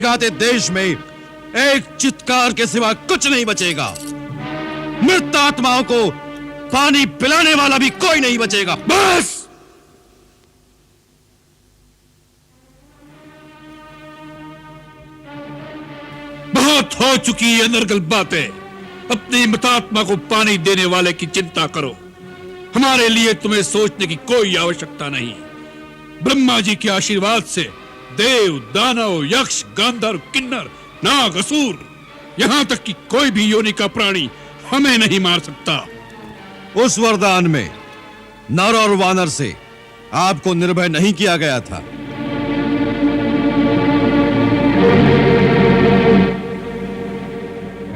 गाते देश में एक चित्कार के सिवा कुछ नहीं बचेगा। मृत आत्माओं को पानी पिलाने वाला भी कोई नहीं बचेगा। बस बहुत हो चुकी है नरगल बातें। अपनी मृतात्मा को पानी देने वाले की चिंता करो। हमारे लिए तुम्हें सोचने की कोई आवश्यकता नहीं। ब्रह्मा जी के आशीर्वाद से देव, दानव, यक्ष, गांधर्व, किन्नर, नाग, असुर, यहां तक कि कोई भी योनि का प्राणी हमें नहीं मार सकता। उस वरदान में नर और वानर से आपको निर्भय नहीं किया गया था।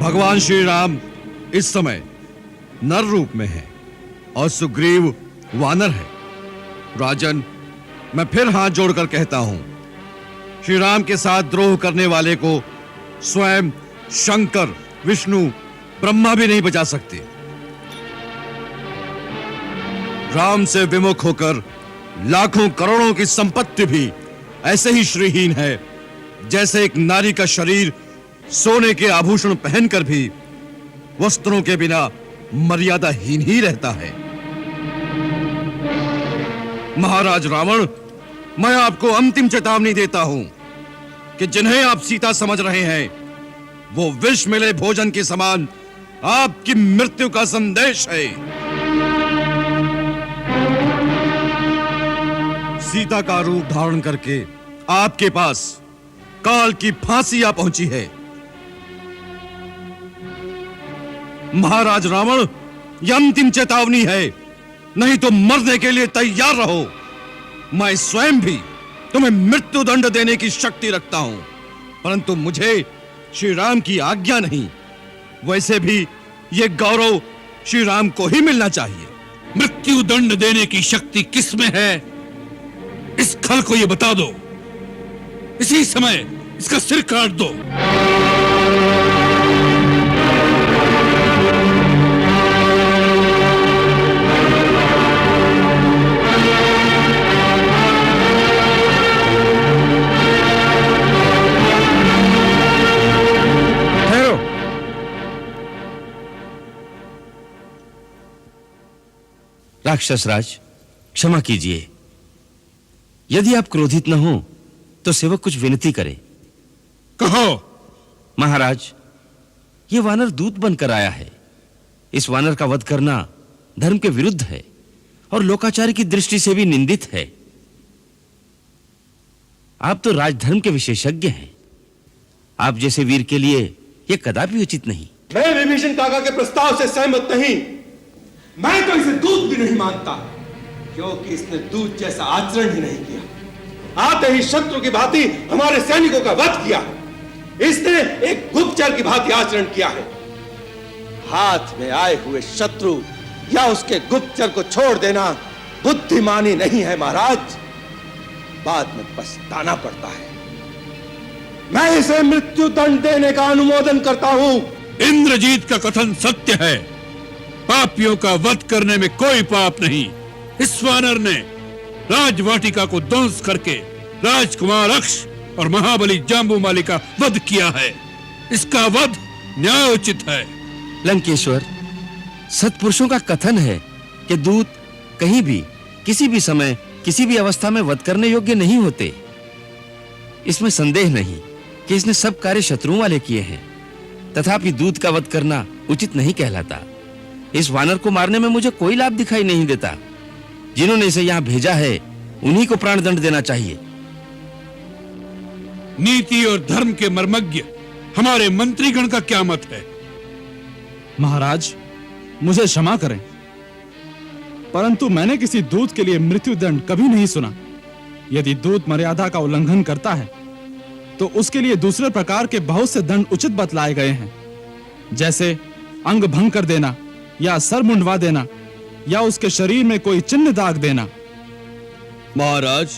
भगवान श्री राम इस समय नर रूप में हैं और सुग्रीव वानर है। राजन, मैं फिर हाथ जोड़कर कहता हूं, श्री राम के साथ द्रोह करने वाले को स्वयं शंकर, विष्णु, ब्रह्मा भी नहीं बचा सकते। राम से विमुख होकर लाखों करोड़ों की संपत्ति भी ऐसे ही श्रीहीन है जैसे एक नारी का शरीर सोने के आभूषण पहनकर भी वस्त्रों के बिना मर्यादाहीन ही रहता है। महाराज रावण, मैं आपको अंतिम चेतावनी देता हूं कि जिन्हें आप सीता समझ रहे हैं वो विष मिले भोजन के समान आपकी मृत्यु का संदेश है। सीता का रूप धारण करके आपके पास काल की फांसी आ पहुंची है। महाराज रावण, यह अंतिम चेतावनी है, नहीं तो मरने के लिए तैयार रहो। मैं स्वयं भी तुम्हें मृत्यु दंड देने की शक्ति रखता हूं, परंतु मुझे श्री राम की आज्ञा नहीं। वैसे भी यह गौरव श्री राम को ही मिलना चाहिए। मृत्यु दंड देने की शक्ति किसमें है, इस खल को यह बता दो। इसी समय इसका सिर काट दो। राक्षस राज, क्षमा कीजिए। यदि आप क्रोधित न हो तो सेवक कुछ विनती करे। कहो। महाराज, यह वानर दूत बनकर आया है। इस वानर का वध करना धर्म के विरुद्ध है और लोकाचार की दृष्टि से भी निंदित है। आप तो राजधर्म के विशेषज्ञ हैं। आप जैसे वीर के लिए यह कदापि उचित नहीं। मैं विभीषण काका के प्रस्ताव से सहमत नहीं। मैं तो इसे दूत भी नहीं मानता, क्योंकि इसने दूत जैसा आचरण ही नहीं किया। आते ही शत्रु की भांति हमारे सैनिकों का वध किया। इसने एक गुप्तचर की भांति आचरण किया है। हाथ में आए हुए शत्रु या उसके गुप्तचर को छोड़ देना बुद्धिमानी नहीं है महाराज, बाद में पछताना पड़ता है। मैं इसे मृत्यु दंड देने का अनुमोदन करता हूं। इंद्रजीत का कथन सत्य है। पापियों का वध करने में कोई पाप नहीं। इस वानर ने राजवाटिका को ध्वंस करके राजकुमार अक्ष और महाबली जाम्बूमाली का वध किया है। इसका वध न्यायोचित है। लंकेश्वर, सत्पुरुषों का कथन है कि दूत कहीं भी, किसी भी समय, किसी भी अवस्था में वध करने योग्य नहीं होते। इसमें संदेह नहीं कि इसने सब कार्य शत्रुओं वाले किए हैं, तथापि दूत का वध करना उचित नहीं कहलाता। इस वानर को मारने में मुझे कोई लाभ दिखाई नहीं देता। जिन्होंने इसे यहां भेजा है उन्हीं को प्राण दंड देना चाहिए। नीति और धर्म के मर्मज्ञ हमारे मंत्रीगण का क्या मत है? महाराज, मुझे क्षमा करें, परंतु मैंने किसी दूत के लिए मृत्यु दंड कभी नहीं सुना। यदि दूत मर्यादा का उल्लंघन करता है तो उसके लिए दूसरे प्रकार के बहुत से दंड उचित बतलाए गए हैं, जैसे अंग भंग कर देना या सर मुंडवा देना या उसके शरीर में कोई चिन्ह दाग देना। महाराज,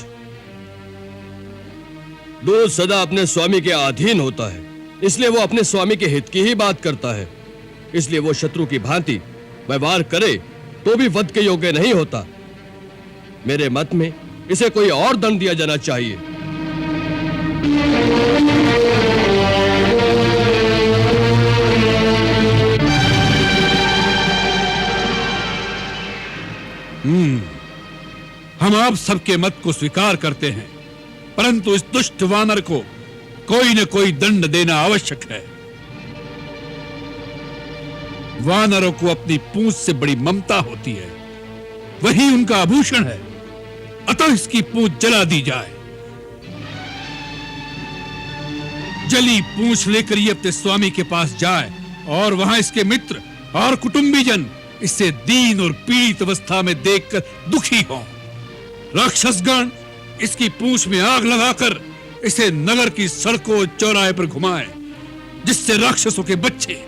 दूत सदा अपने स्वामी के अधीन होता है, इसलिए वो अपने स्वामी के हित की ही बात करता है। इसलिए वो शत्रु की भांति व्यवहार करे तो भी वध के योग्य नहीं होता। मेरे मत में इसे कोई और दंड दिया जाना चाहिए। आप सबके मत को स्वीकार करते हैं, परंतु इस दुष्ट वानर को कोई न कोई दंड देना आवश्यक है। वानरों को अपनी पूंछ से बड़ी ममता होती है, वही उनका आभूषण है, अतः इसकी पूंछ जला दी जाए। जली पूंछ लेकर ये अपने स्वामी के पास जाए और वहां इसके मित्र और कुटुंबीजन इसे दीन और पीड़ित अवस्था में देखकर दुखी हों। राक्षसगण इसकी पूंछ में आग लगाकर इसे नगर की सड़कों चौराहे पर घुमाएं, जिससे राक्षसों के बच्चे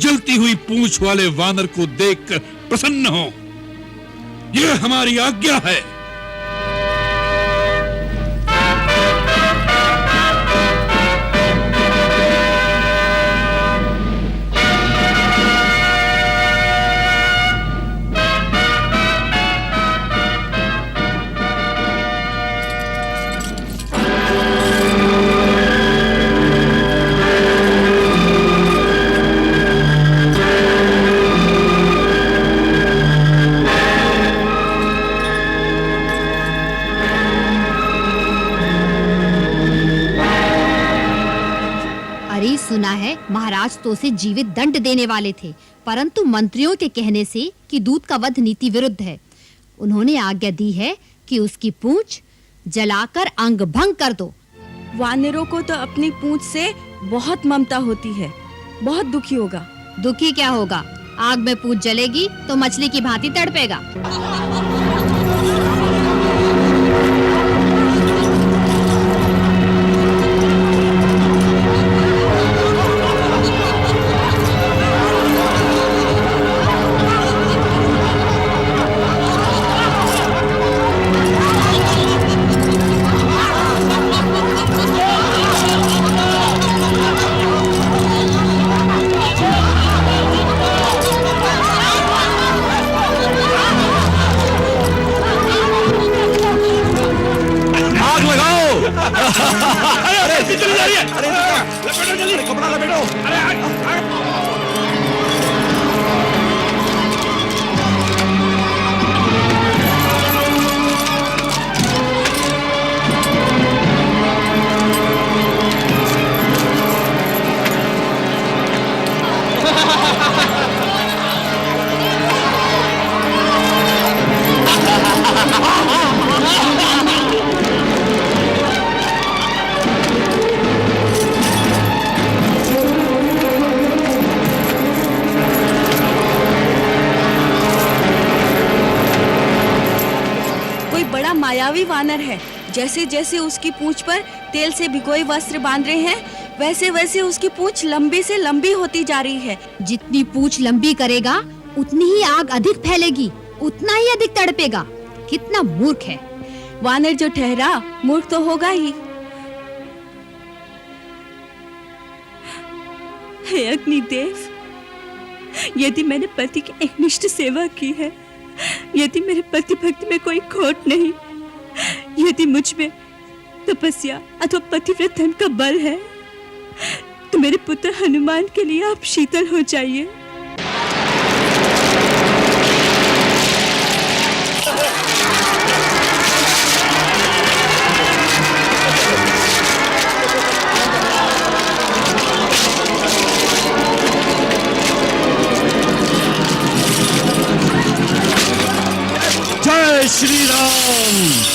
जलती हुई पूंछ वाले वानर को देखकर प्रसन्न हों। यह हमारी आज्ञा है। सुना है महाराज तो उसे जीवित दंड देने वाले थे, परंतु मंत्रियों के कहने से कि दूत का वध नीति विरुद्ध है, उन्होंने आज्ञा दी है कि उसकी पूंछ जलाकर अंग भंग कर दो। वानरों को तो अपनी पूंछ से बहुत ममता होती है, बहुत दुखी होगा। दुखी क्या होगा, आग में पूंछ जलेगी तो मछली की भांति तड़पेगा। मायावी वानर है। जैसे जैसे उसकी पूंछ पर तेल से भिगोए वस्त्र बांध रहे हैं, वैसे वैसे उसकी पूंछ लंबी से लंबी होती जा रही है। जितनी पूंछ लंबी करेगा उतनी ही आग अधिक फैलेगी, उतना ही अधिक तड़पेगा। कितना मूर्ख है वानर, जो ठहरा मूर्ख तो होगा ही। हे अग्निदेव, यदि मैंने पति की एकनिष्ठ सेवा की है, यदि मेरे पति भक्ति में कोई खोट नहीं, यदि मुझ में तपस्या अथवा पतिव्रत धन का बल है, तो मेरे पुत्र हनुमान के लिए आप शीतल हो जाइए। जय श्री राम।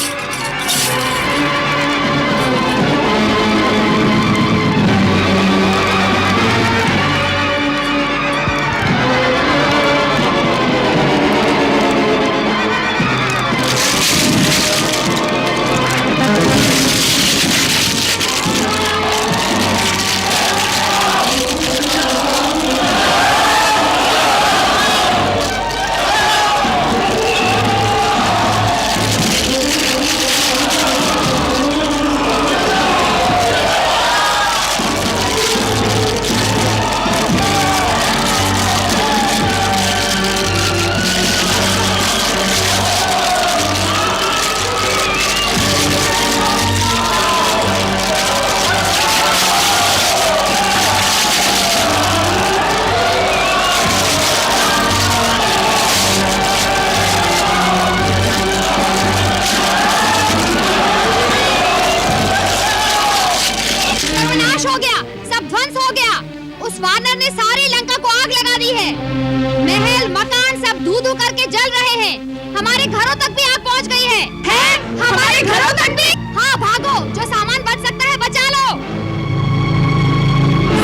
नाश हो गया, सब ध्वंस हो गया। उस वानर ने सारी लंका को आग लगा दी है। महल मकान सब धू-धू करके जल रहे हैं। हमारे घरों तक भी आग पहुंच गई है? हमारे घरों तक भी? हाँ, भागो, जो सामान बच सकता है बचा लो।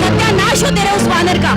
सत्यानाश हो तेरे उस वानर का।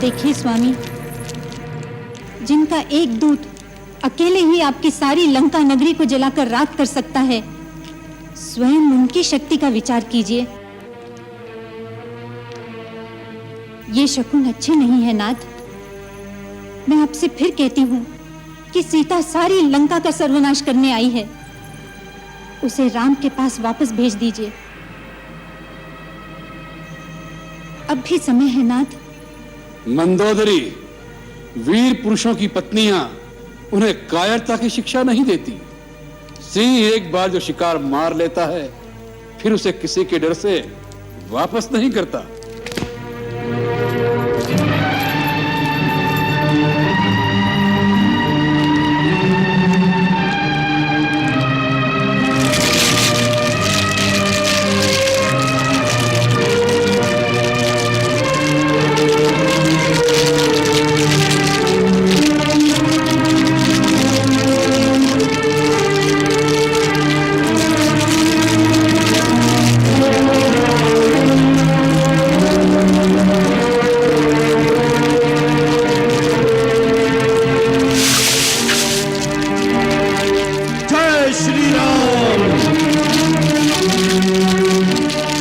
देखिए स्वामी, जिनका एक दूत अकेले ही आपकी सारी लंका नगरी को जलाकर राख कर सकता है, स्वयं उनकी शक्ति का विचार कीजिए। ये शकुन अच्छे नहीं है नाथ। मैं आपसे फिर कहती हूँ कि सीता सारी लंका का सर्वनाश करने आई है। उसे राम के पास वापस भेज दीजिए। अब भी समय है नाथ। मंदोदरी, वीर पुरुषों की पत्नियां उन्हें कायरता की शिक्षा नहीं देती। सिंह एक बार जो शिकार मार लेता है, फिर उसे किसी के डर से वापस नहीं करता।